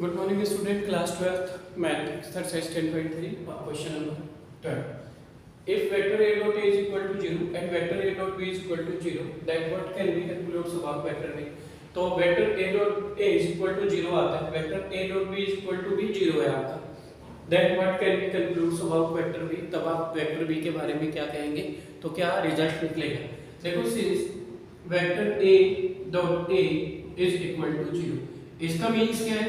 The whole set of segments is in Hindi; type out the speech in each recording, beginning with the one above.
Good morning, student. Class 12th Math exercise 10.3 question number 12. If vector a dot a is equal to 0 and vector a dot b is equal to 0, then what can be concluded about vector a? तो vector a dot a is equal to 0 आता है, vector a dot b is equal to b 0 है आपका. Then what can be concluded about vector b? तब आप vector b के बारे में क्या कहेंगे? तो क्या रिजल्ट निकलेगा? देखो since vector a dot a is equal to 0, इसका मीन्स क्या है?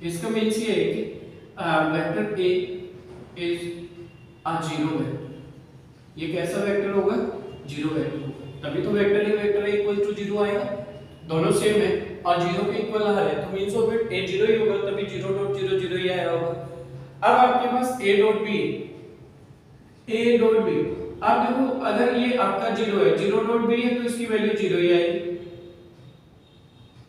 इसका मीन्स ये है कि vector A is a zero vector. ये कैसा वेक्टर होगा? जीरो वेक्टर होगा. तभी तो vector A equal to zero आएगा. दोनों सेम है और जीरो के इक्वल आ रहा है तो means of it a zero ही होगा. तभी 0.00 ही आया होगा. अब आपके पास ए डॉट बी अब देखो अगर ये आपका जीरो है, 0.b है तो इसकी वैल्यू जीरो ही आएगी.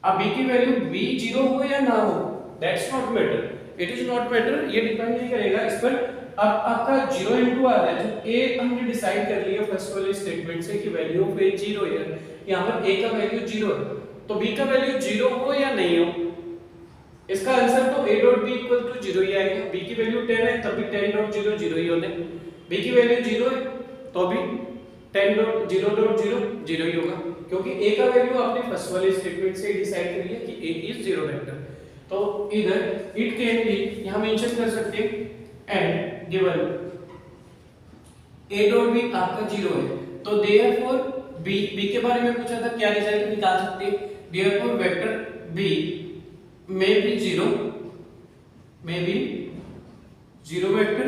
अब b की वैल्यू b जीरो हो या ना हो, that's not matter. It is not matter. ये डिपेंड नहीं करेगा इस पर. अब आपका 0 इनटू आ रहा है. जब a हमने डिसाइड कर लिया फर्स्ट वाले स्टेटमेंट से कि वैल्यू ऑफ a जीरो है, यहां पर a का वैल्यू जीरो है, तो b का वैल्यू जीरो हो या नहीं हो, इसका आंसर तो a dot b equal to zero ही आएगा. b की वैल्यू 10 है तब भी 10.0 जीरो ही होने. b की वैल्यू जीरो है तो भी 10.0 जीरो ही होगा, क्योंकि a का वैल्यू आपने फर्स्ट वाले स्टेटमेंट से डिसाइड कर लिया कि a इज जीरो वेक्टर. तो इधर इट कैन बी यहां मेंशन कर सकते हैं and given a dot b आपका जीरो है तो देयरफॉर b के बारे में पूछा था, क्या रिजल्ट निकाल सकते हैं? Therefore vector b may be zero vector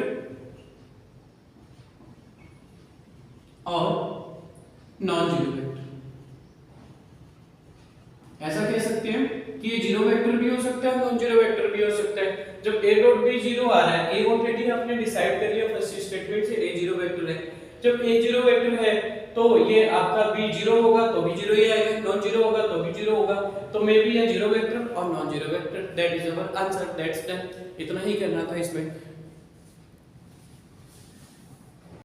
और नॉन जीरो वेक्टर. ऐसा कह सकते हैं कि ये जीरो वेक्टर भी हो सकता है, नॉन जीरो वेक्टर भी हो सकता है. जब a डॉट b जीरो आ रहा है, a ऑलरेडी आपने डिसाइड कर लिया फर्स्ट स्टेटमेंट से a जीरो वेक्टर है. जब a जीरो वेक्टर है तो ये आपका b जीरो होगा तो भी जीरो ही आएगा, नॉन जीरो होगा तो भी जीरो होगा. तो मे बी ये जीरो वेक्टर और non zero vector. That is our answer. That's done. इतना ही करना था इसमें.